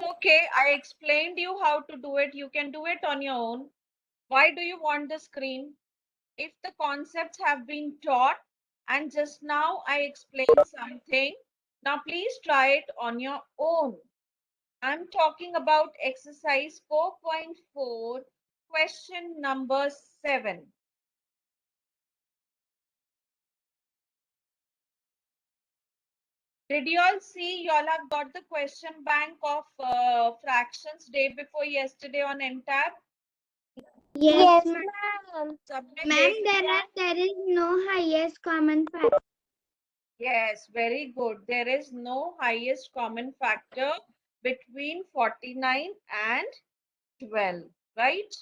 Okay, I explained you how to do it. You can do it on your own. Why do you want the screen? If the concepts have been taught and just now I explained something, now please try it on your own. I'm talking about exercise 4.4, question number 7. Did you all see? You all have got the question bank of fractions day before yesterday on NTAB. Yes, Yes, ma'am. ma'am. सबने Ma'am, देख लिया? there is no highest common factor. Yes, very good. There is no highest common factor between 49 and 12, right?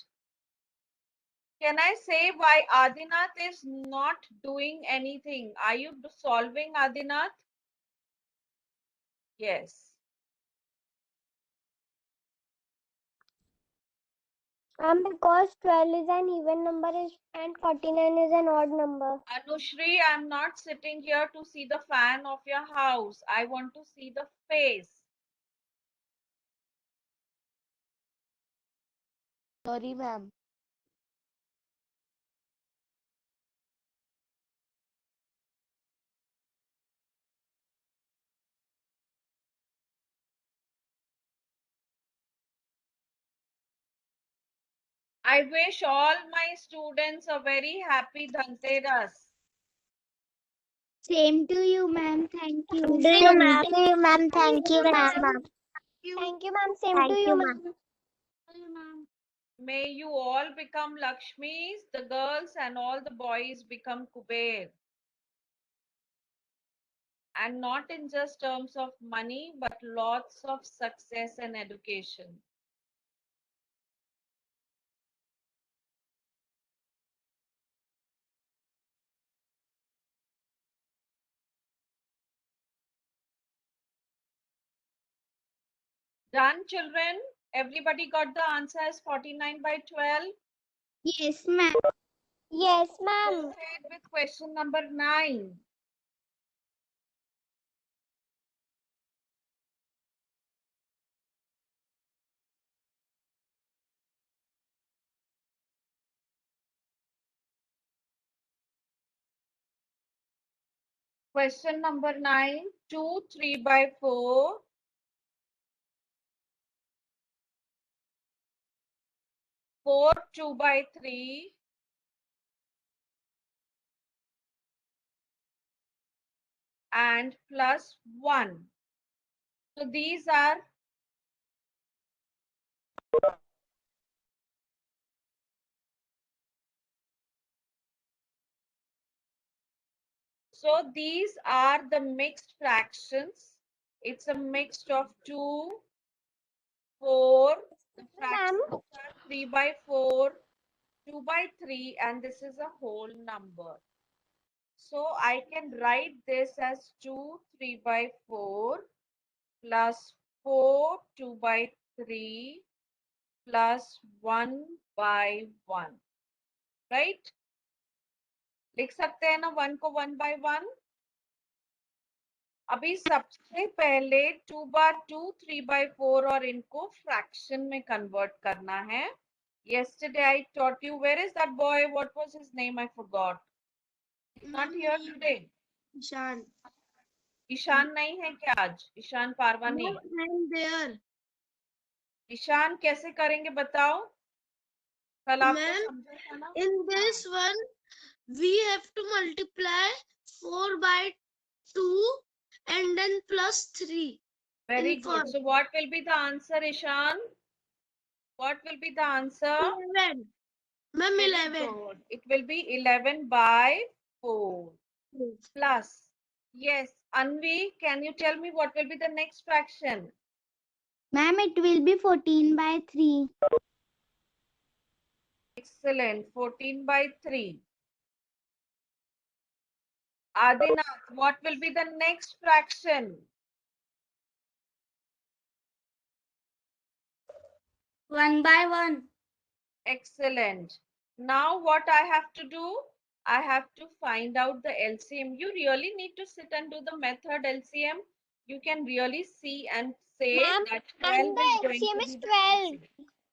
Can I say why Adinath is not doing anything? Are you solving, Adinath? Yes. Because 12 is an even number and 49 is an odd number. Anushri, I'm not sitting here to see the fan of your house. I want to see the face. Sorry, ma'am. I wish all my students a very happy Dhanteras. Same to you, ma'am. Thank you. Same to you, ma'am. Thank you, ma'am. Thank you, ma'am. Thank you, ma'am. Same to Thank you, you, ma'am. ma'am. May you all become Lakshmis, the girls and all the boys become Kuber. And not in just terms of money, but lots of success and education. Done, children? Everybody got the answer as 49 by 12? Yes, ma'am. Yes, Go ma'am. ahead with question number 9. Question number 9, 2, 3 by 4. 4, 2 by 3. And plus 1. So these are the mixed fractions. It's a mix of 2, 4. The Ma'am. fractions are 3 by 4, 2 by 3, and this is a whole number. So I can write this as 2, 3 by 4 plus 4, 2 by 3 plus 1 by 1. Right? लिख सकते हैं ना 1 को 1 by 1? अभी सबसे पहले 2 बार 2, 3 by 4 और इनको फ्रैक्शन में कन्वर्ट करना है. Yesterday I taught you. Where is that boy? What was his name? I forgot. He's not here today. Ishan. Ishan नहीं है क्या आज? ईशान पारवानी. I'm there. ईशान कैसे करेंगे बताओ? कल आपको Ma'am, समझा था ना? in this one, we have to multiply 4 by 2 and then plus 3. Very in good. four. So what will be the answer, Ishan? What will be the answer? 11. Ma'am, Very 11. good. It will be 11 by 4 plus. Yes, Anvi, can you tell me what will be the next fraction? Ma'am, it will be 14 by 3. Excellent. 14 by 3. Adinath, what will be the next fraction? 1 by 1. Excellent. Now what I have to do? I have to find out the LCM. You really need to sit and do the method LCM. you can really see and say Ma'am, that and 12 the is going LCM to is be the 12. answer.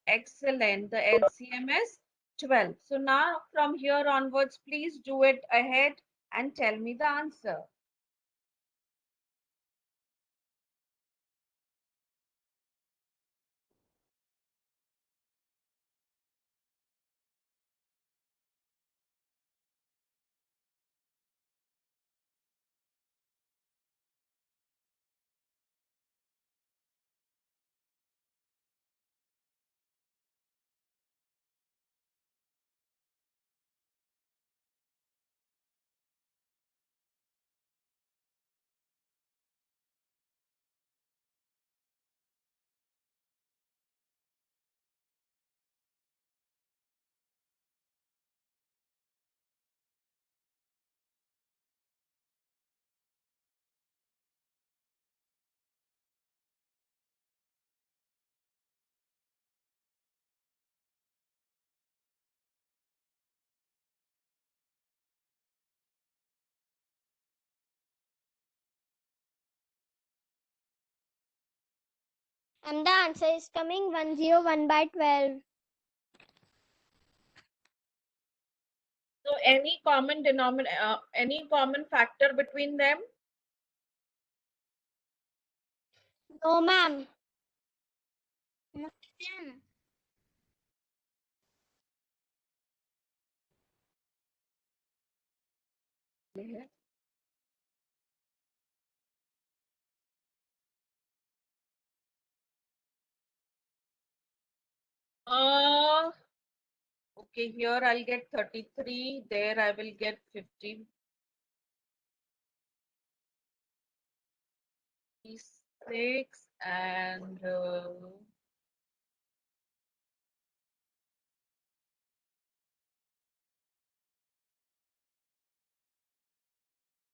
Excellent. The LCM is 12. So now from here onwards, please do it ahead and tell me the answer. And the answer is coming 101 by 12. So any common denominator, any common factor between them? No, ma'am. Okay, here I'll get 33. There I will get 56 and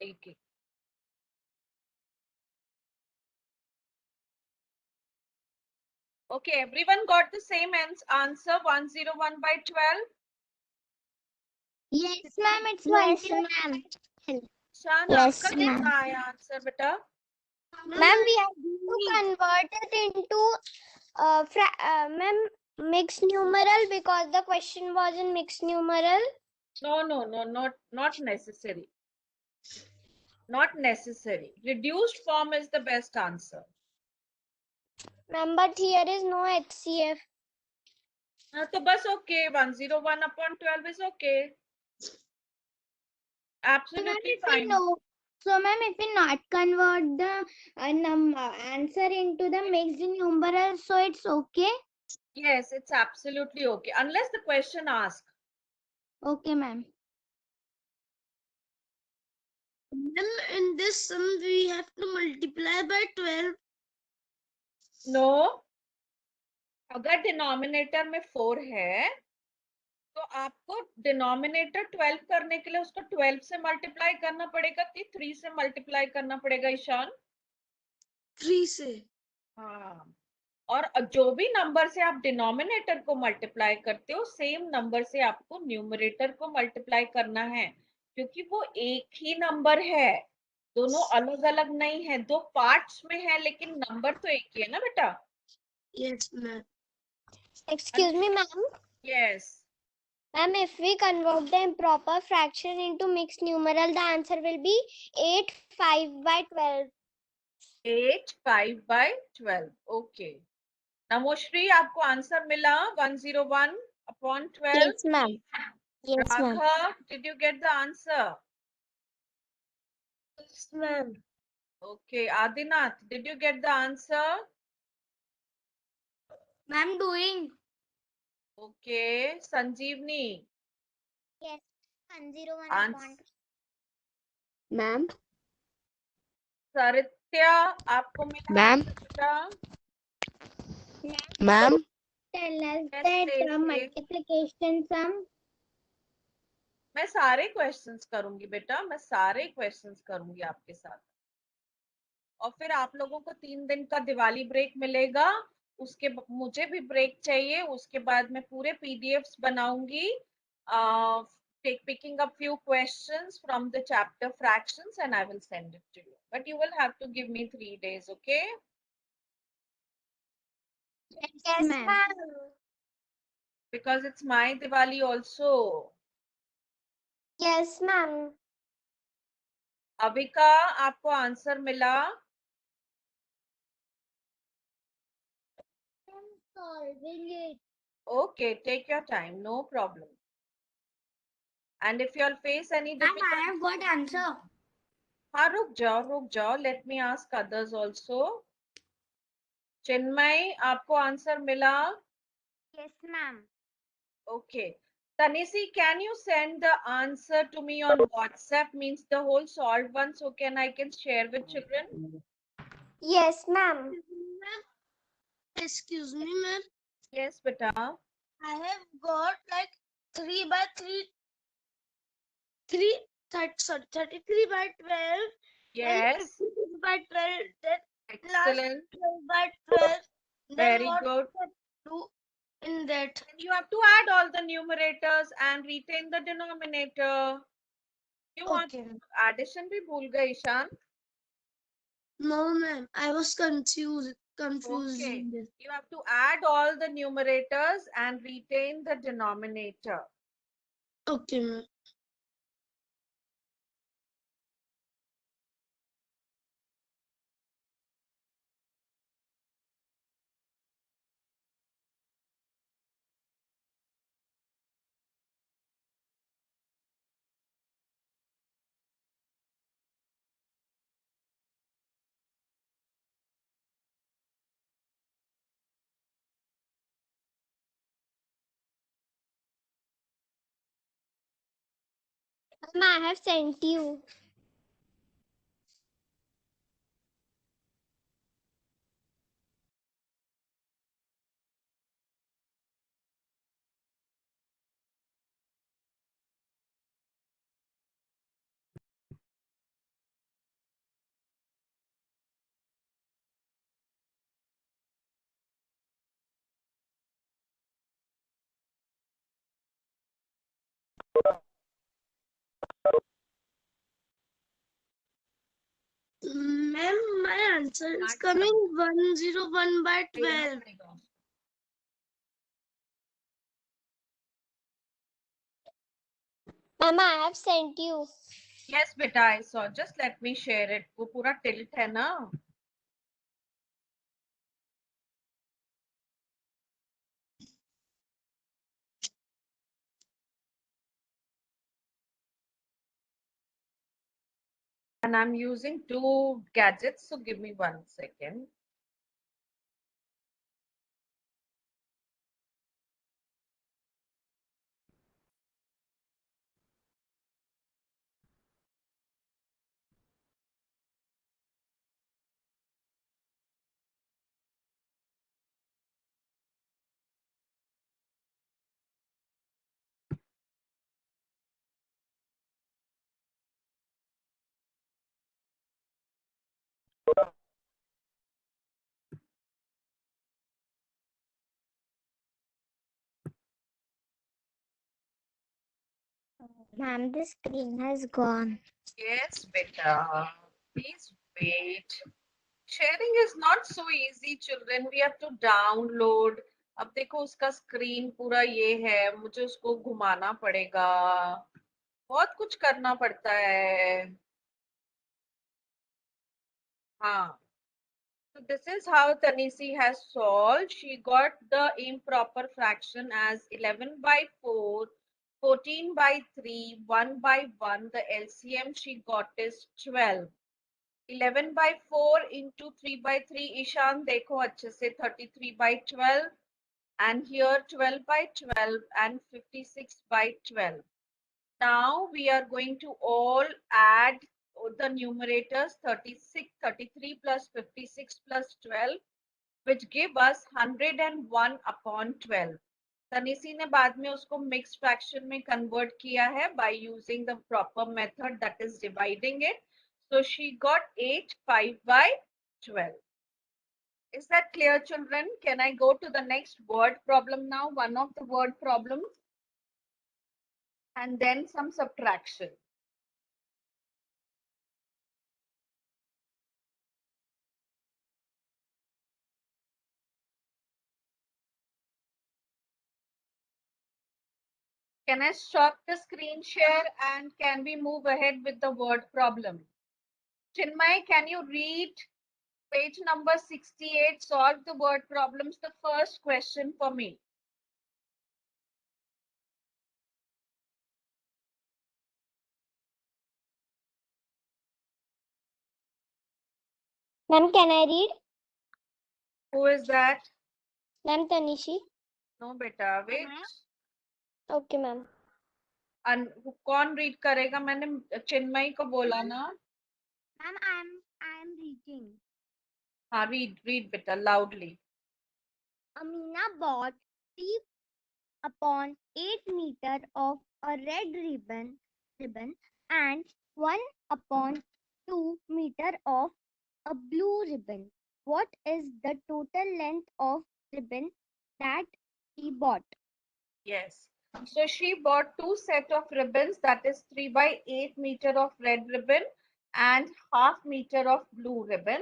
80. Okay, everyone got the same answer 101 by 12. Yes, ma'am. It's Yes, 101. ma'am. शान Yes, आपका ma'am. कितना आया answer बेटा? Ma'am, we have to convert it into ma'am, mixed numeral because the question was in mixed numeral. No, not necessary. Not necessary. Reduced form is the best answer. Ma'am, but here is no HCF. हाँ तो बस okay. 101 upon 12 is okay. Absolutely fine. So, ma'am, if we not convert the answer into the mixed numeral, so it's okay? Yes, it's absolutely okay. Unless the question asks. Okay, ma'am. In this sum, we have to multiply by 12. No. अगर denominator में 4 है तो आपको denominator 12 करने के लिए उसको 12 से मल्टीप्लाई करना पड़ेगा कि 3 से मल्टीप्लाई करना पड़ेगा ईशान? 3 से. हाँ, और जो भी नंबर से आप डिनोमिनेटर को मल्टीप्लाई करते हो सेम नंबर से आपको न्यूमरेटर को मल्टीप्लाई करना है क्योंकि वो एक ही नंबर है, दोनों अलग अलग नहीं है, दो पार्ट्स में है लेकिन नंबर तो एक ही है ना बेटा? Yes, ma'am. Excuse me, ma'am. Yes. Ma'am, if we convert the improper fraction into mixed numeral, the answer will be 8 5 by 12. 8 5 by 12. Okay. नमोश्री आपको आंसर मिला 101 upon 12. Yes, ma'am. Yes, ma'am. Raghav, did you get the answer? Yes, ma'am. Okay. Adinath, did you get the answer? Ma'am, doing. Okay. Sanjeevni. Yes, 101 Ans- Ma'am. Saritya, आपको मिला Ma'am. answer बेटा? Ma'am. Tell us Yes, that say. multiplication sum. मैं सारे questions करूंगी बेटा, मैं सारे questions करूंगी आपके साथ और फिर आप लोगों को 3 दिन का दिवाली ब्रेक मिलेगा. उसके मुझे भी ब्रेक चाहिए. उसके बाद मैं पूरे पीडीएफ्स बनाऊंगी picking up few questions from the chapter fractions and I will send it to you. But you will have to give me 3 days, okay? Yes, ma'am. ma'am. Because it's my Diwali also. Yes, ma'am. Avika, आपको answer मिला? I'm solving it. Okay, take your time, no problem. And if you'll face any Ma'am, difficulty, I have got answer. हाँ रुक जाओ. Let me ask others also. चिन्मय, आपको answer मिला? Yes, ma'am. Okay. Tanisi, can you send the answer to me on WhatsApp? Means the whole solved one, so I can share with children? Yes, ma'am. Excuse me, ma'am. Yes, beta. I have got like 3 by 3, 33 by 12, Yes. then 56 by 12, then last Excellent. 12 by 12. Then Very what good. do in that? And you have to add all the numerators and retain the denominator. You want Okay, ma'am. addition bhi bhul gayi, Ishan? No, ma'am. I was confused. Okay. In this. You have to add all the numerators and retain the denominator. Okay, ma'am. Ma'am, I have sent you. Ma'am, my answer is coming 101 by 12. Mama, I have sent you. Yes, beta, I saw. Just let me share it. वो पूरा tilt है ना? And I'm using 2 gadgets, so give me 1 second. Ma'am, the screen has gone. Yes, beta. Please wait. Sharing is not so easy, children. We have to download. अब देखो उसका screen पूरा ये है, मुझे उसको घुमाना पड़ेगा, बहुत कुछ करना पड़ता है. हाँ. So this is how Tanisi has solved. She got the improper fraction as 11 by 4, 14 by 3, 1 by 1. The LCM she got is 12. 11 by 4 into 3 by 3. Ishan, देखो अच्छे से 33 by 12. And here 12 by 12 and 56 by 12. Now we are going to all add the numerators 36, 33 plus 56 plus 12, which give us 101 upon 12. तनीसी ने बाद में उसको mixed fraction में convert किया है by using the proper method, that is dividing it. So she got 8 5 by 12. Is that clear, children? Can I go to the next word problem now? One of the word problems. and then some subtraction. Can I stop the screen share and can we move ahead with the word problem? Chinmay, can you read page number 68? Solve the word problems. The first question for me. Ma'am, can I read? Who is that? Ma'am, Tanishi. No, beta. Wait. Okay, ma'am. कौन read करेगा? मैंने चिन्मयी को बोला ना. Ma'am, I am reading. हाँ, read beta loudly. Amina bought 3/8 meter of a red ribbon and 1/2 meter of a blue ribbon. What is the total length of ribbon that he bought? Yes. So she bought two set of ribbons, that is 3/8 meter of red ribbon and half meter of blue ribbon.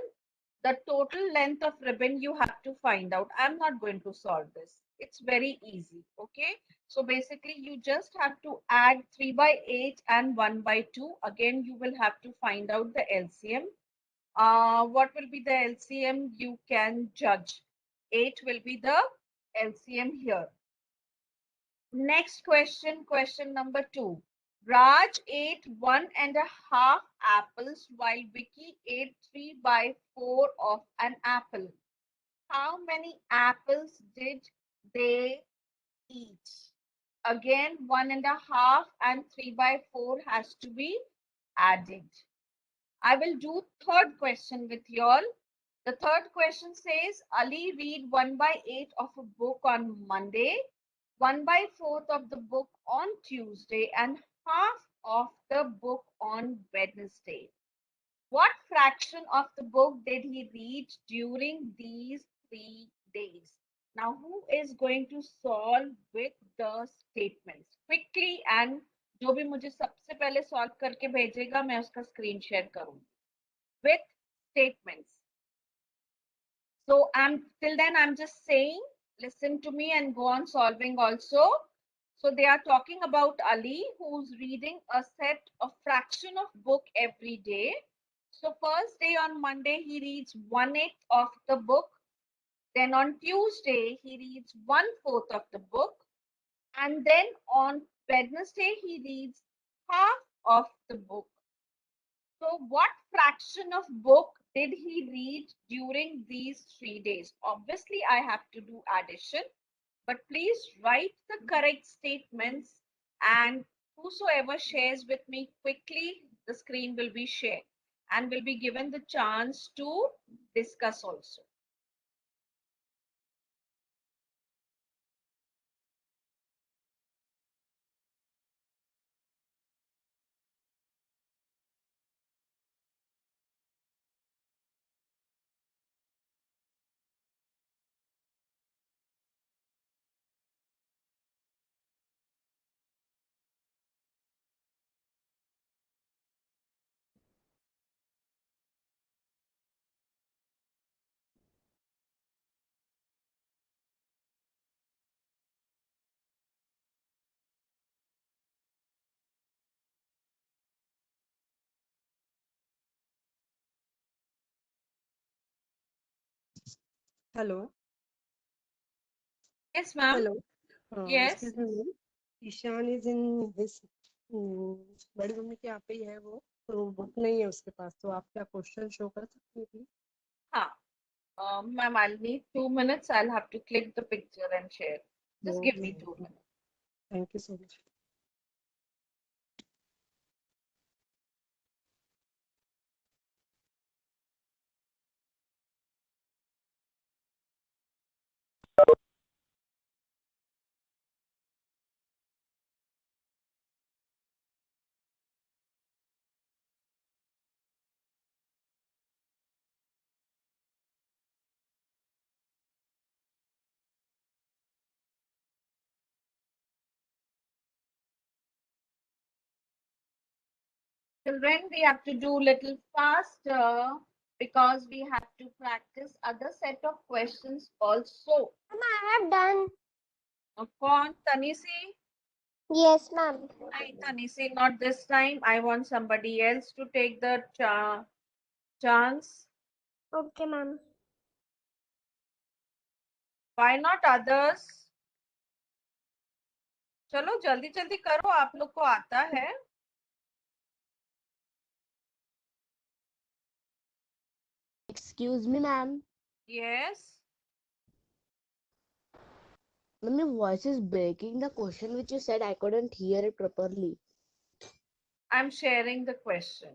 The total length of ribbon you have to find out. I'm not going to solve this. It's very easy. Okay. So basically you just have to add 3/8 and 1/2. Again, you will have to find out the LCM. What will be the LCM? You can judge. 8 will be the LCM here. Next question, question number 2. Raj ate 1.5 apples while Vicky ate 3/4 of an apple. How many apples did they eat? Again, 1.5 and 3/4 has to be added. I will do third question with you all. The third question says, Ali read 1/8 of a book on Monday, 1/4 of the book on Tuesday, and half of the book on Wednesday. What fraction of the book did he read during these 3 days? Now, who is going to solve with the statements? Quickly, and जो भी मुझे सबसे पहले solve करके भेजेगा मैं उसका screen share करूंगी with statements. So till then I'm just saying, listen to me and go on solving also. So they are talking about Ali, who's reading a set of fraction of book every day. So first day on Monday, he reads 1/8 of the book. Then on Tuesday, he reads 1/4 of the book. And then on Wednesday, he reads half of the book. So what fraction of book did he read during these 3 days? Obviously, I have to do addition, but please write the correct statements, and whosoever shares with me quickly, the screen will be shared and will be given the chance to discuss also. Hello. Yes, ma'am. Hello. Yes. Excuse me, ma'am. Ishan is in his बड़ी mummy के यहाँ पे ही है वो, तो book नहीं है उसके पास, तो आप क्या क्वेश्चन शो कर सकते हैं प्लीज? हाँ, ma'am, I'll need 2 minutes. I'll have to click the picture and share. Just give me 2 minutes. Thank you so much. Children, we have to do little faster because we have to practice other set of questions also. Ma'am, I have done. Kaun? Tanisi? Yes, ma'am. Nahi, Tanisi, not this time. I want somebody else to take the chance. Okay, ma'am. Why not others? चलो जल्दी जल्दी करो, आप लोग को आता है. Excuse me, ma'am. Yes. Ma'am, your voice is breaking. The question which you said, I couldn't hear it properly. I'm sharing the question.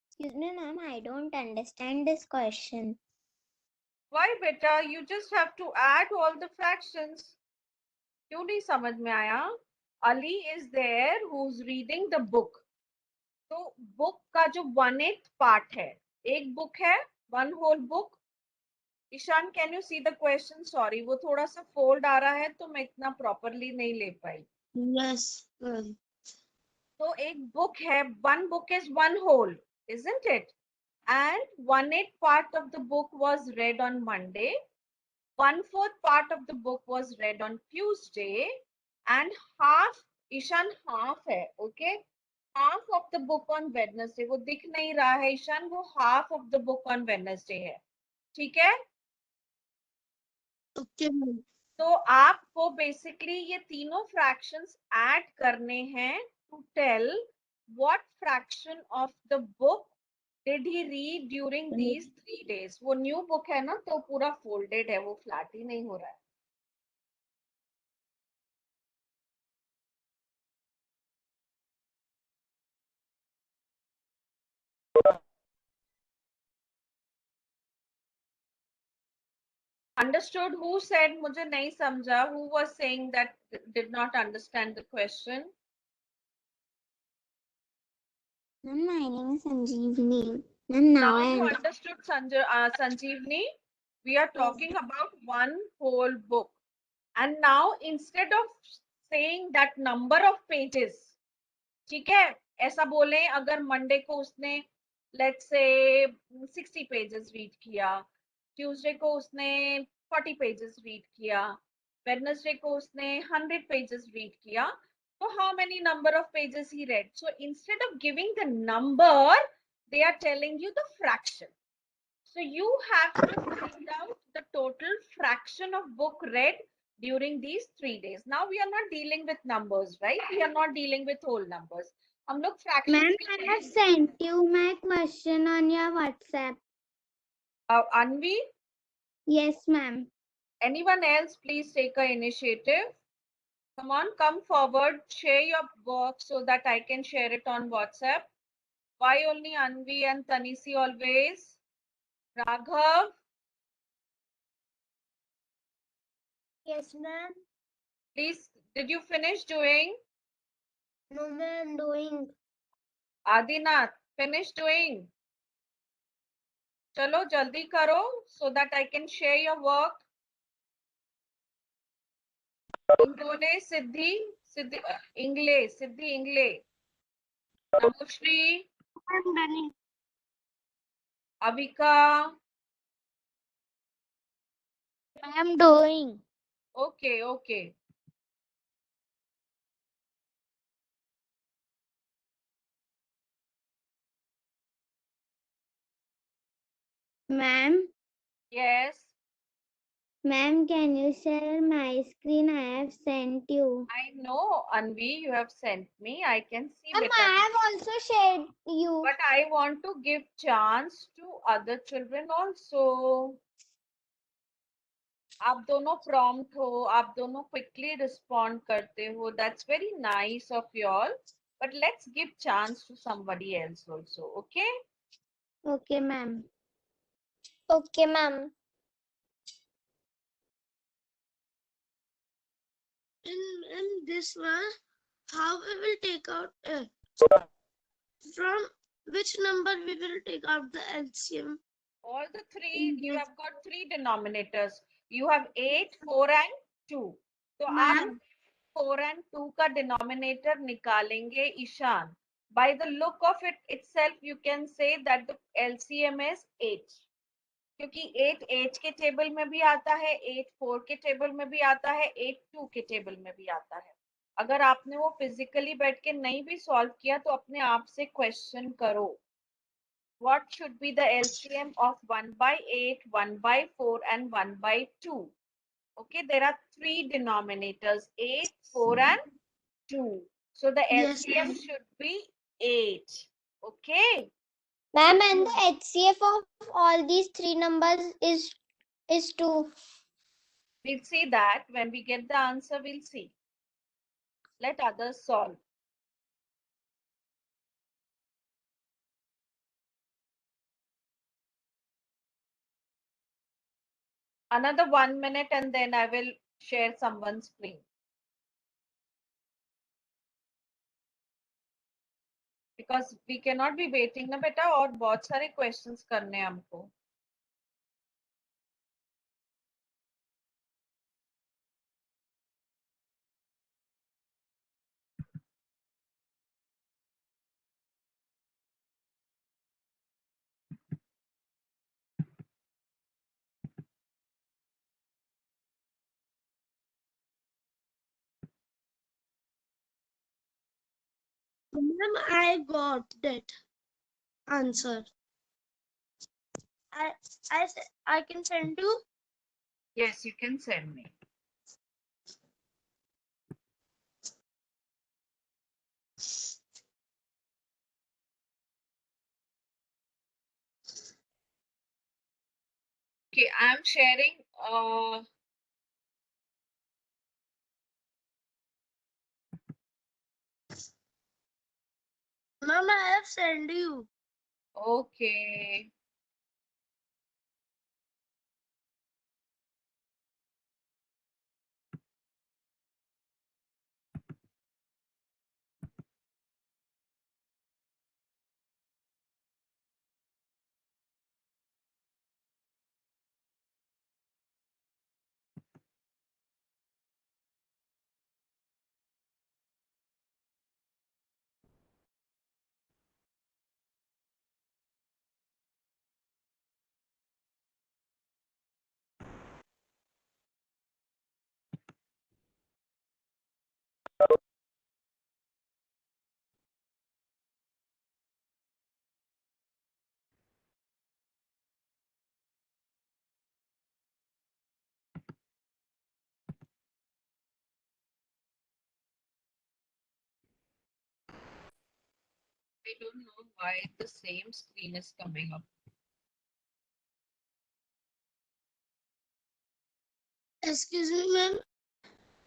Excuse me, ma'am, I don't understand this question. Why beta? You just have to add all the fractions. क्यों नहीं समझ में आया? Ali is there who's reading the book. तो book का जो 1/8 part है, एक book है, one whole book. Ishan, can you see the question? Sorry, वो थोड़ा सा fold आ रहा है तो मैं इतना properly नहीं ले पाई. Yes. ma'am. तो एक book है, one book is one whole, isn't it? And 1/8 part of the book was read on Monday. 1/4 part of the book was read on Tuesday, and half, Ishan half है, okay? Half of the book on Wednesday. वो दिख नहीं रहा है ईशान, वो half of the book on Wednesday है, ठीक है? Okay, ma'am. तो आपको बेसिकली ये तीनों फ्रैक्शंस ऐड करने हैं to tell what fraction of the book did he read during these 3 days. वो न्यू बुक है ना, तो पूरा फोल्डेड है, वो फ्लैट ही नहीं हो रहा है. Understood? Who said मुझे नहीं समझा? Who was saying that did not understand the question? Ma'am, my name is Sanjeevni. Ma'am, Now now I you understand. understood, Sanjeevni. We are talking about one whole book. And now instead of saying that number of pages, ठीक है, ऐसा बोले अगर Monday को उसने let's say 60 pages read किया, Tuesday को उसने 40 pages read किया, वेडनेसडे को उसने 100 pages read किया, so how many number of pages he read? So instead of giving the number, they are telling you the fraction. So you have to find out the total fraction of book read during these 3 days. Now we are not dealing with numbers, right? We are not dealing with whole numbers. हम लोग fractions Ma'am, भी I have deal- sent you my question on your WhatsApp. Anvi, Yes, ma'am. anyone else, please take a initiative. Come on, come forward, share your work so that I can share it on WhatsApp. Why only Anvi and Tanisi always? Raghav, Yes, ma'am. please, did you finish doing? No, ma'am, doing. Adinath, finish doing. चलो जल्दी करो so that I can share your work. Ingole Siddhi Siddhi Ingle Siddhi Ingle नमोश्री I'm done. Avika. I am doing. Okay, okay. Ma'am, Yes, ma'am, can you share my screen? I have sent you. I know, Anvi, you have sent me. I can see Ma'am, better. I have also shared you. But I want to give chance to other children also. आप दोनों prompt हो, आप दोनों quickly respond करते हो. That's very nice of you all. But let's give chance to somebody else also, okay? Okay, ma'am. Okay, ma'am. In this one, how we will take out from which number we will take out the LCM? All the three, you have got three denominators. You have 8, 4 and 2. So आप Ma'am, 4 and 2 का denominator निकालेंगे Ishan. By the look of it itself, you can say that the LCM is 8. क्योंकि 8 8 के table में भी आता है, 8 4 के टेबल में भी आता है, 8 2 के टेबल में भी आता है. अगर आपने वो फिजिकली बैठ के नहीं भी सॉल्व किया तो अपने आप से क्वेश्चन करो. What should be the LCM of 1 by 8, 1 by 4 and 1 by 2? Okay, there are three denominators, 8, 4 and 2. So the Yes, LCM ma'am. should be 8. Okay. Ma'am, and the HCF of all these three numbers is 2. We'll see that when we get the answer, we'll see. Let others solve. Another 1 minute and then I will share someone's screen. Because we cannot be waiting ना बेटा और बहुत सारे questions करने हैं हमको. Ma'am, I got that answer. I can send you. Yes, you can send me. Okay, I'm sharing. Ma'am, I have sent you. Okay. I don't know why the same screen is coming up. Excuse me, ma'am.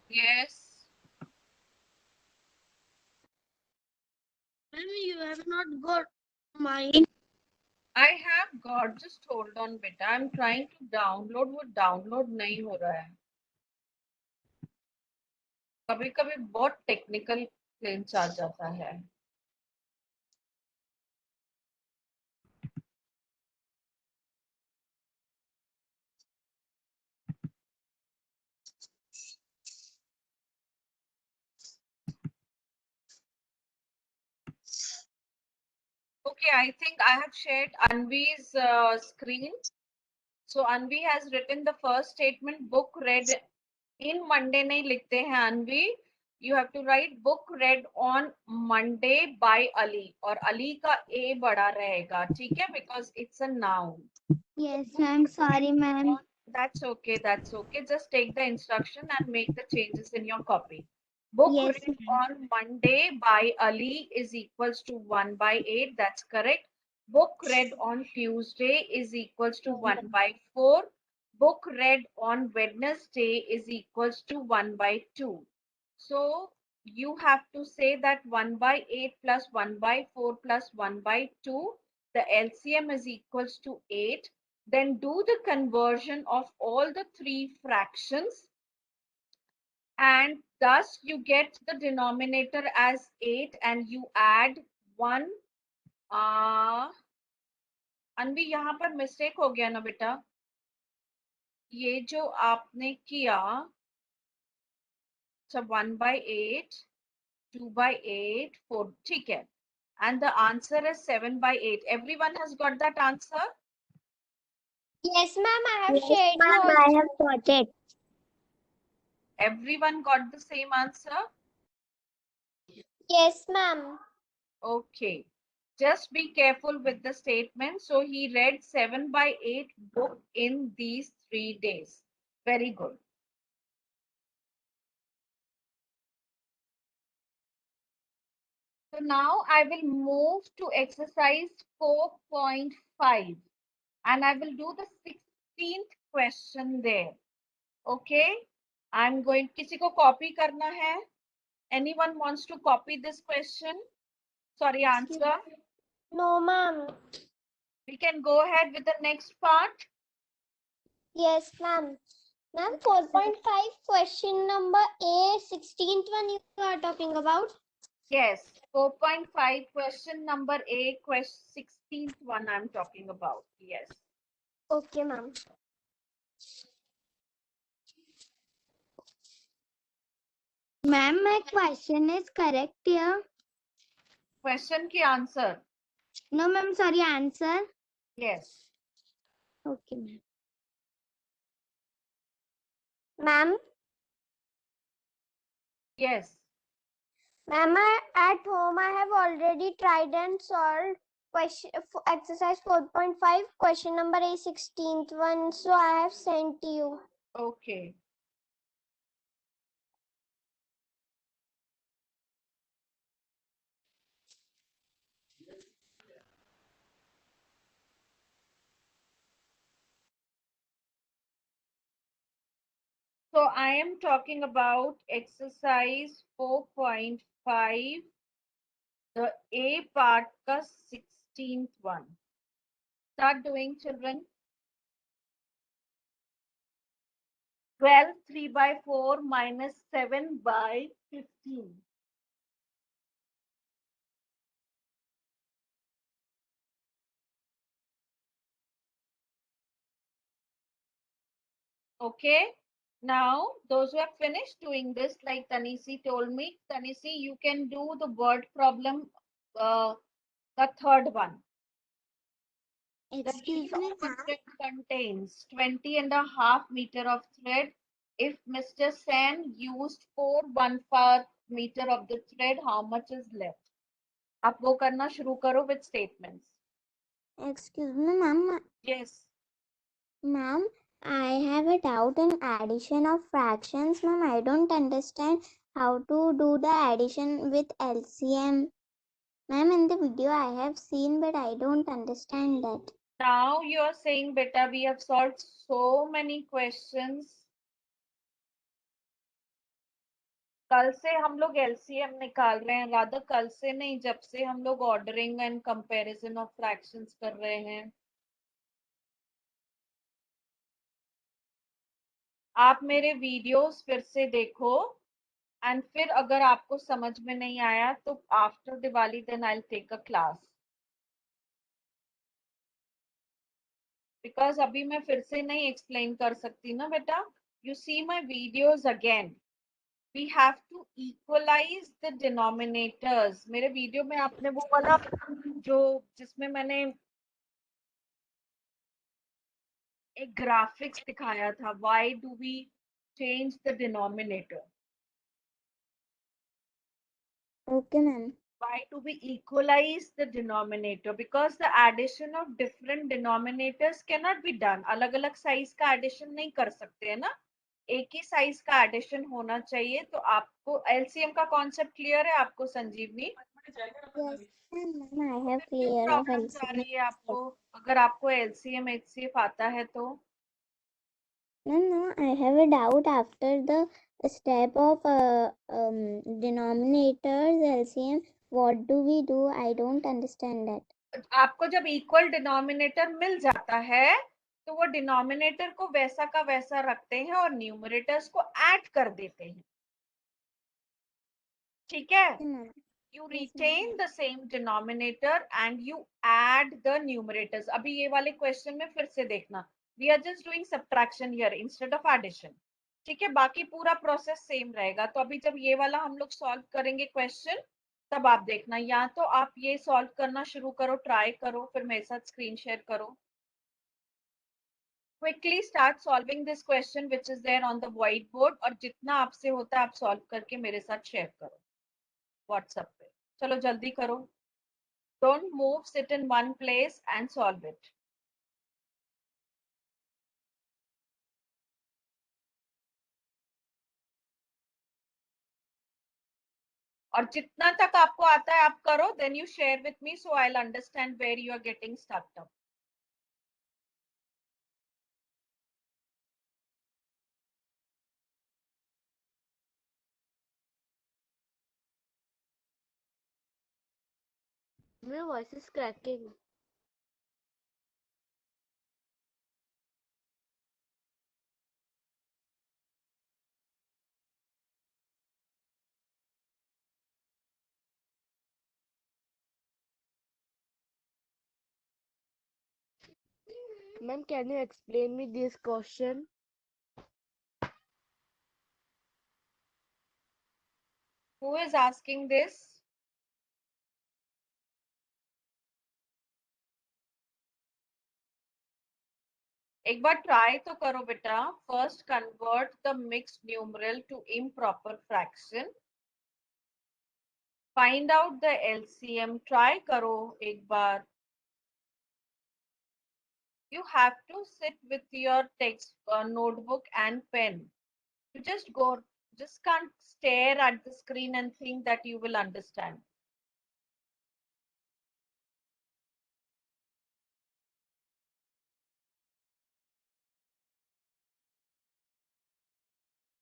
Yes. Ma'am, you have not got mine. I have got, just hold on beta. I'm trying to download, वो download नहीं हो रहा है. कभी कभी बहुत technical clench आ जाता है. Okay, I think I have shared Anvi's screen. So Anvi has written the first statement, book read in Monday नहीं लिखते हैं Anvi. You have to write book read on Monday by Ali और Ali का A बड़ा रहेगा, ठीक है? Because it's a noun. Yes, ma'am. Sorry, ma'am. That's okay. That's okay. Just take the instruction and make the changes in your copy. Book Yes, read ma'am. on Monday by Ali is equals to 1 by 8. That's correct. Book read on Tuesday is equals to 1 by 4. Book read on Wednesday is equals to 1 by 2. So you have to say that 1 by 8 plus 1 by 4 plus 1 by 2. The LCM is equals to 8. Then do the conversion of all the three fractions and thus you get the denominator as 8 and you add 1. अनवी यहाँ पर mistake हो गया ना बेटा, ये जो आपने किया, अच्छा 1 by 8, 2 by 8, 4. ठीक है. And the answer is 7 by 8. Everyone has got that answer? Yes, ma'am, I have Yes, shared you ma'am, I also. have got it. Everyone got the same answer? Yes, ma'am. Okay. Just be careful with the statement. So he read 7 by 8 book in these 3 days. Very good. So now I will move to exercise 4.5 and I will do the 16th question there. Okay. I'm going, किसी को copy करना है? Anyone wants to copy this question? Sorry, answer. No, ma'am. We can go ahead with the next part. Yes, ma'am. Ma'am, 4.5 question number A, 16th one you are talking about? Yes, 4.5 question number A, question 16th one I'm talking about. Yes. Okay, ma'am. Ma'am, my question is correct here. Question ki answer. No, ma'am, sorry, answer. Yes. Okay, ma'am. Ma'am, Yes. ma'am, at home I have already tried and solved question exercise 4.5 question number A, 16th one, so I have sent to you. Okay. So I am talking about exercise 4.5, the A part ka 16th one. Start doing, children. 12 3 by 4 minus 7 by 15. Okay. Now, those who have finished doing this, like Tanisi told me, Tanisi, you can do the word problem, the third one. The Excuse reel me, of a ma'am. thread contains 20.5 meter of thread. If Mr. Sen used 4 meter of the thread, how much is left? आप वो करना शुरू करो with statements. Excuse me, ma'am. Yes. Ma'am, I have a doubt in addition of fractions. Ma'am, I don't understand how to do the addition with LCM. Ma'am, in the video I have seen, but I don't understand that. Now you are saying, beta, we have solved so many questions. कल से हम लोग LCM निकाल रहे हैं, राधा कल से नहीं, जब से हम लोग ordering and comparison of fractions कर रहे हैं. आप मेरे वीडियोस फिर से देखो एंड फिर अगर आपको समझ में नहीं आया तो after Diwali then I will take a class, because अभी मैं फिर से नहीं एक्सप्लेन कर सकती ना बेटा. You see my videos again. We have to equalize the denominators. मेरे वीडियो में आपने वो वाला जो जिसमें मैंने एक ग्राफिक्स दिखाया था, why do we change the denominator? Okay, ma'am. Why do we equalize the denominator? Because the addition of different denominators cannot be done. अलग अलग साइज का एडिशन नहीं कर सकते है ना, एक ही साइज का एडिशन होना चाहिए. तो आपको एलसीएम का कॉन्सेप्ट क्लियर है आपको Sanjivani? Yes, ma'am, I have clear of problems आ LCM. रही है आपको? अगर आपको एलसीएम एचसीएफ आता है तो? No, I have a doubt after the step of denominators LCM. What do we do? I don't understand that. आपको जब इक्वल डिनोमिनेटर मिल जाता है तो वो डिनोमिनेटर को वैसा का वैसा रखते हैं और न्यूमरेटर्स को ऐड कर देते हैं. ठीक है? Okay, ma'am. You Yes, retain ma'am. the same denominator and you add the numerators. अभी ये वाले क्वेश्चन में फिर से देखना, we are just doing subtraction here instead of addition. ठीक है, बाकी पूरा प्रोसेस सेम रहेगा। तो अभी जब ये वाला हम लोग सॉल्व करेंगे क्वेश्चन, तब आप देखना, या तो आप ये सॉल्व करना शुरू करो, ट्राई करो, फिर मेरे साथ स्क्रीन शेयर करो। Quickly start solving this question which is there on the white board, और जितना आपसे होता है आप सॉल्व करके मेरे साथ शेयर करो व्हाट्सएप पे। चलो जल्दी करो, don't move, sit in one place and solve it. और जितना तक आपको आता है आप करो, then you share with me so I will understand where you are getting stuck up. My voice is cracking. Ma'am, can you explain me this question? Who is asking this? एक बार try तो करो बेटा। First convert the mixed numeral to improper fraction, find out the LCM, try करो एक बार। You have to sit with your text notebook and pen. You just can't stare at the screen and think that you will understand.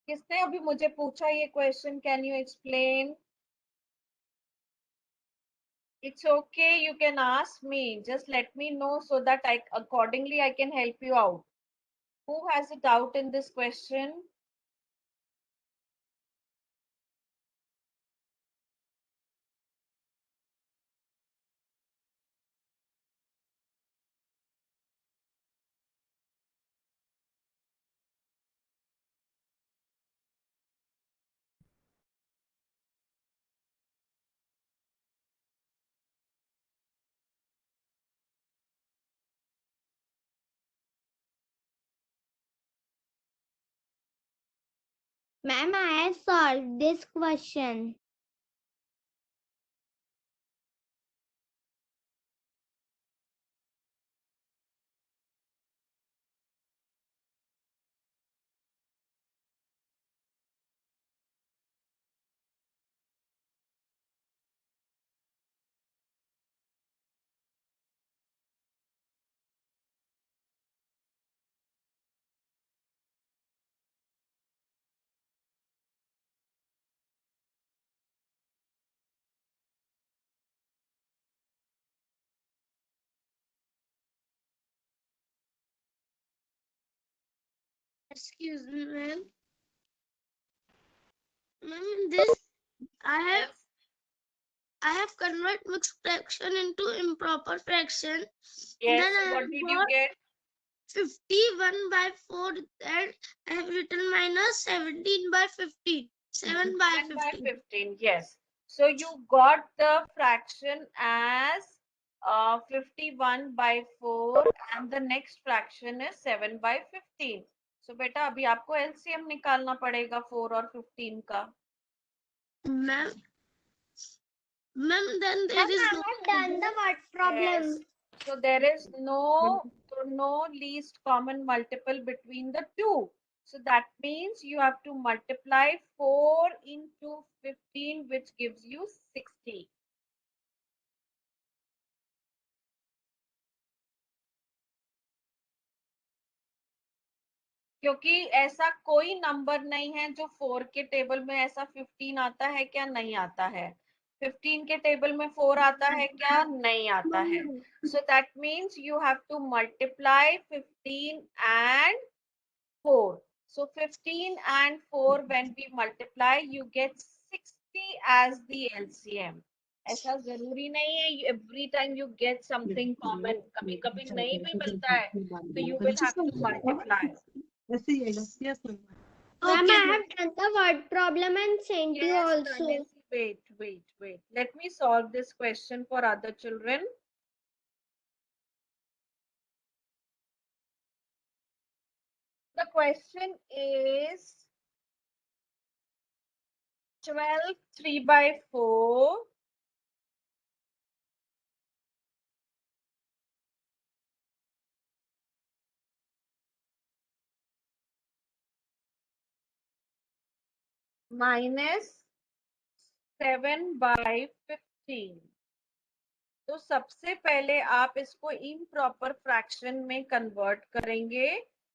किसने अभी मुझे पूछा ये question, can you explain? It's okay, you can ask me. Just let me know so that accordingly I can help you out. Who has a doubt in this question? Ma'am, I have solved this question. Excuse me, ma'am. Ma'am, in this I have convert mixed fraction into improper fraction. Yes, Then I what have did you got get? 51 by 4 and I have written minus 17 by 15. 7 by 10 by 15. 15, yes. So you got the fraction as 51 by 4 and the next fraction is 7 by 15. So बेटा अभी आपको LCM निकालना पड़ेगा 4 और 15 का। Ma'am, then there Ma'am, is I no have done the word problem. Yes. So there is no least common multiple between the two. So that means you have to multiply 4 into 15, which gives you 60. क्योंकि ऐसा कोई number नहीं है जो 4 के table में ऐसा 15 आता है क्या, नहीं आता है। 15 के टेबल में 4 आता है क्या, नहीं आता है। So that means you have to multiply 15 and 4. So 15 and 4 when we multiply you get 60 as the LCM. ऐसा जरूरी नहीं है every time you get something common, कभी कभी नहीं भी मिलता है तो you will have to multiply. ऐसे ही आएगा। Yes, ma'am. Ma'am, Okay, I ma'am. have done the word problem and sent you Yes, also. Tanesi, wait. Let me solve this question for other children. The question is 12 3 by 4 minus 7 by 15. तो सबसे पहले आप इसको improper fraction में convert करेंगे.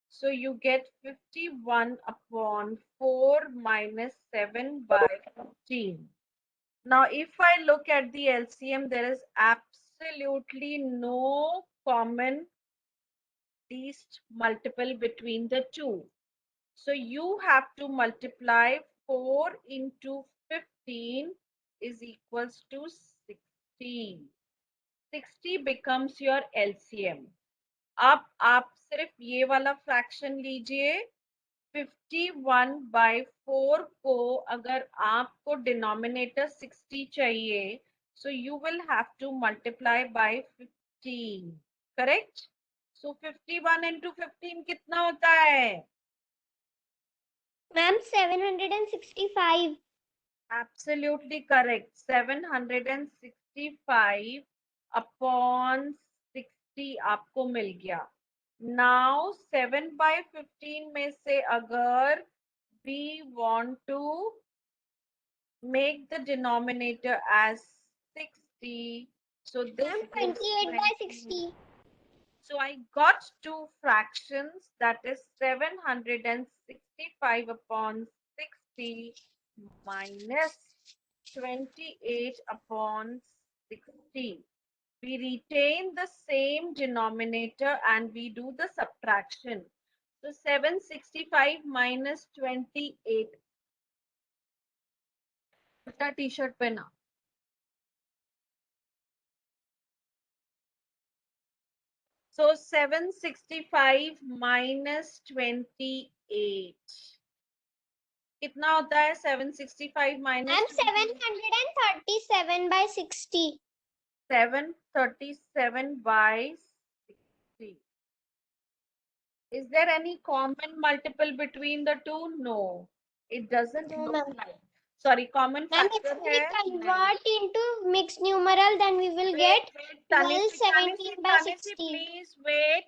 So you get 51 upon 4 minus 7 by 15. Now if I look at the LCM, there is absolutely no common least multiple between the two. So you have to multiply 4 into 15 is equals to 60. 60 becomes your LCM. अब आप सिर्फ ये वाला fraction लीजिए. 51 by 4 को अगर आपको denominator 60 चाहिए, so you will have to multiply by 15. Correct? So 51 into 15 कितना होता है? Ma'am, 765. Absolutely correct. 765 upon 60 आपको मिल गया. Now 7 by 15 में से अगर we want to make the denominator as 60, so this Ma'am, gives 28 by 20. 60. So I got two fractions, that is 765 upon 60 minus 28 upon 60. We retain the same denominator and we do the subtraction. So 765 minus 28. बेटा t-shirt पहना. So 765 minus 28. कितना होता है 765 minus Ma'am, 28? 737 by 60. 737 by 60. Is there any common multiple between the two? No, it doesn't No, look ma'am. like. Sorry, common Ma'am, factor if we है. convert into mixed numeral, then we will get Wait, 1217 by Tanisi, 60. please wait.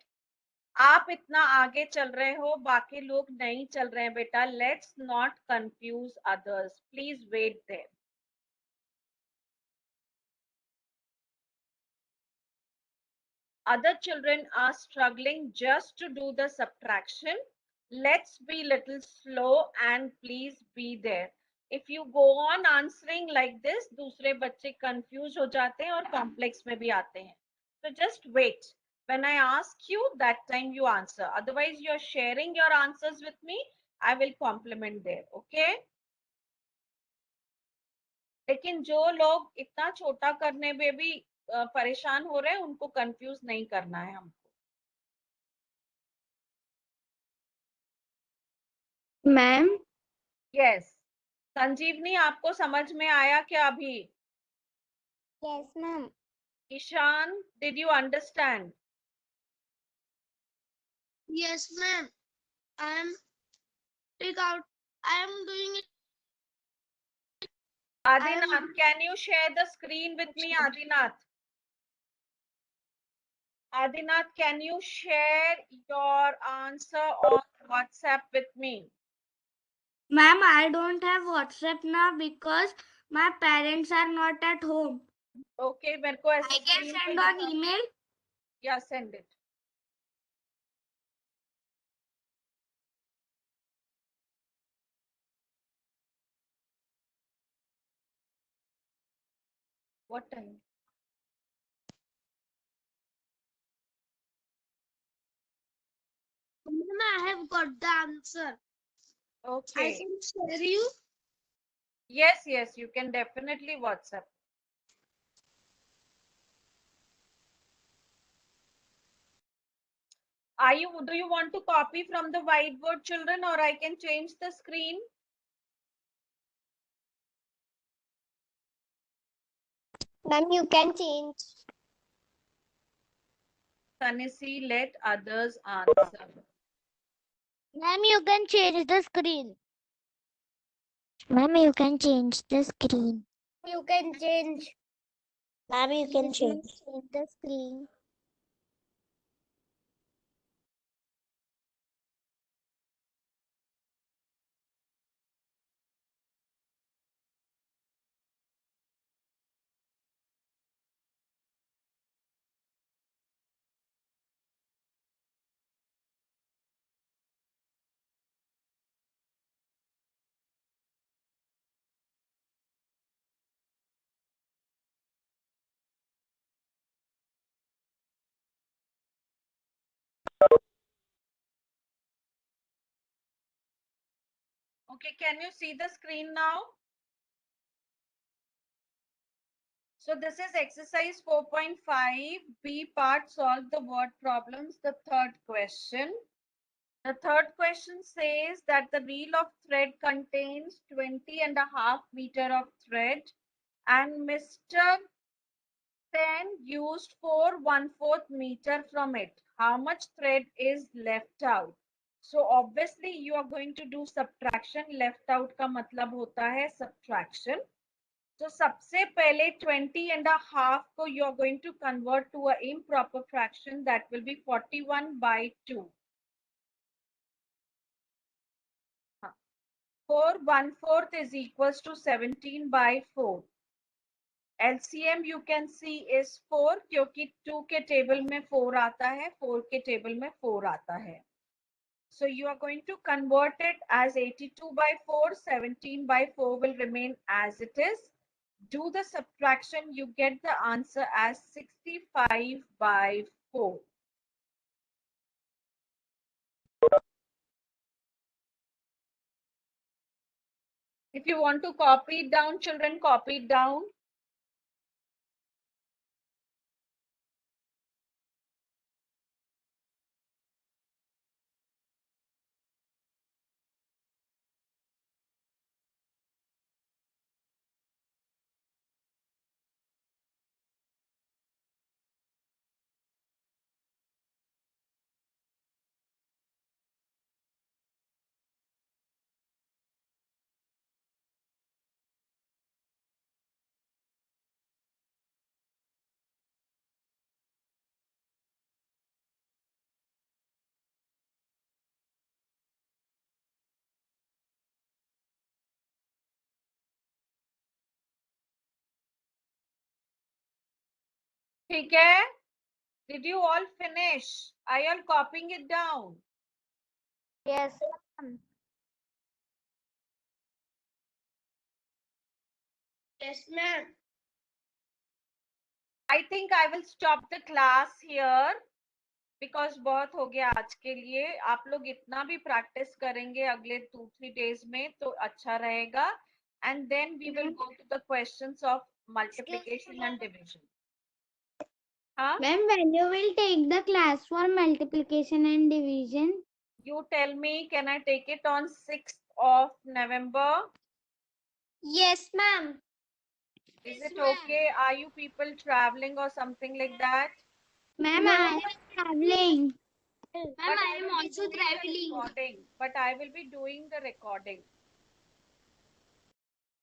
आप इतना आगे चल रहे हो, बाकी लोग नहीं चल रहे हैं बेटा. Let's not confuse others. Please wait there. Other children are struggling just to do the subtraction. Let's be little slow and please be there. If you go on answering like this, दूसरे बच्चे confuse हो जाते हैं और complex में भी आते हैं. So just wait. When I ask you, that time you answer. Otherwise, you're sharing your answers with me. I will compliment there. Okay? लेकिन जो लोग इतना छोटा करने में भी परेशान हो रहे हैं, उनको कंफ्यूज नहीं करना है हमको. Ma'am, yes. संजीवनी, आपको समझ में आया क्या अभी? Yes, ma'am. Ishan, did you understand? Yes, ma'am. I am doing it. Adinath, can you share the screen with me? Adinath, can you share your answer on WhatsApp with me? Ma'am, I don't have WhatsApp now because my parents are not at home. Okay, मेरे को ऐसे I can screen पे send on दिखा. email. या send it. What time? Ma'am, I have got the answer. I okay. can share you. Yes, you can definitely WhatsApp. Do you want to copy from the whiteboard, children, or I can change the screen? Ma'am, you can change. Tanisi, let others answer. Ma'am, you can change the screen. Ma'am, you can change the screen. You can change. Ma'am, you can Yes, ma'am, change. change the screen. Okay, can you see the screen now? So this is exercise 4.5, B part, solve the word problems, the third question. The third question says that the reel of thread contains 20.5 meter of thread and Mr. Sen used 4 1/4 meter from it. How much thread is left out? So obviously you are going to do subtraction. Left out का मतलब होता है subtraction. So सबसे पहले 20.5 को you are going to convert to an improper fraction that will be 41/2. 4 1/4 is equals to 17/4. LCM you can see is 4 क्योंकि 2 के table में 4 आता है, 4 के टेबल में 4 आता है. So you are going to convert it as 82/4, 17/4 will remain as it is. Do the subtraction, you get the answer as 65/4. If you want to copy it down, children, copy it down. ठीक है? Did you all finish? Are you all copying it down? Yes. Yes, ma'am. I think I will stop the class here because बहुत हो गया आज के लिए. आप लोग इतना भी प्रैक्टिस करेंगे अगले 2-3 days में तो अच्छा रहेगा. And then we will go to the questions of multiplication and division. Huh? Ma'am, when you will take the class for multiplication and division? You tell me, can I take it on 6th of November? Yes, ma'am. Is it okay? Are you people traveling or something like that? Ma'am, I am traveling. Ma'am, But I am will be also doing the traveling. recording. But I will be doing the recording.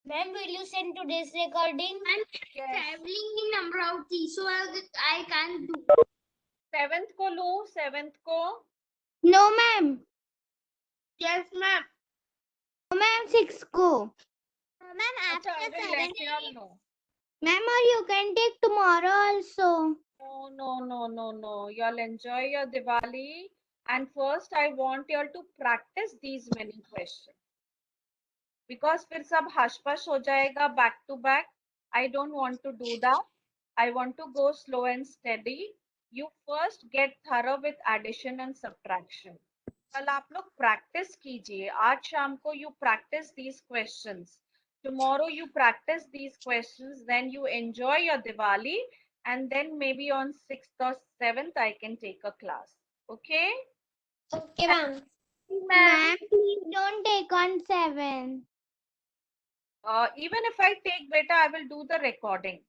Ma'am, will you send today's recording? I'm Yes. traveling in Amravati, so I can't do. 7th को लूं, 7th को. No, ma'am. Yes, ma'am. No, ma'am, 6 go. Ma'am, अच्छा, I will let you all know. Ma'am, or you can take tomorrow also. No, no, no, no, no. You all enjoy your Diwali. And first, I want you all to practice these many questions. Because फिर सब हश-पश हो जाएगा back to back. I don't want to do that. I want to go slow and steady. You first get thorough with addition and subtraction. कल आप लोग practice कीजिए. आज शाम को you practice these questions. Tomorrow you practice these questions. Then you enjoy your Diwali. And then maybe on 6th or 7th I can take a class. Okay. Okay, ma'am. Ma'am, please don't take on 7. Even if I take beta, I will do the recording.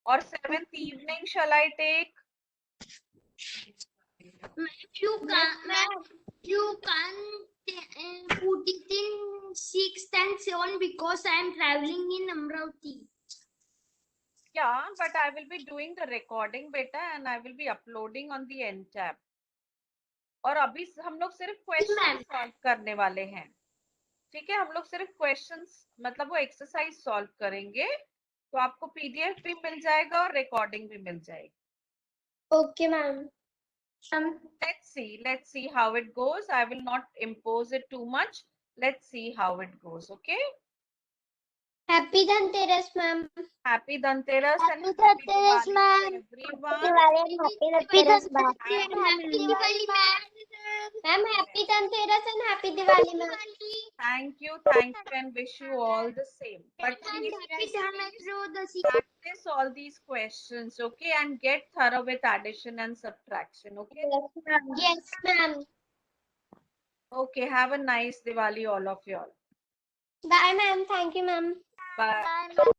Or 7th evening, shall I take? You can't put it in 6th and 7 because I am traveling in Amravati. Yeah, but I will be doing the recording beta and I will be uploading on the end tab. और अभी हम लोग सिर्फ question solve करने वाले हैं. ठीक है, हम लोग सिर्फ क्वेश्चंस मतलब वो एक्सरसाइज सॉल्व करेंगे. तो आपको पीडीएफ भी मिल जाएगा और रिकॉर्डिंग भी मिल जाएगी. Okay, ma'am. Let's see how it goes. I will not impose it too much. Let's see how it goes. Okay. Happy Dhanteras, ma'am. Happy Dhanteras and Happy happy Dhanteras, Diwali ma'am. to everyone. Diwali and happy Dhanteras, ma'am. Happy Diwali, ma'am. Ma'am, happy Dhanteras and happy Diwali, ma'am. Thank you, and wish you all the same. But please practice all these questions, okay, and get thorough with addition and subtraction, okay? Yes, ma'am. Yes, ma'am. Okay, have a nice Diwali, all of y'all. Bye, ma'am. Thank you, ma'am. Bye. Bye, ma'am.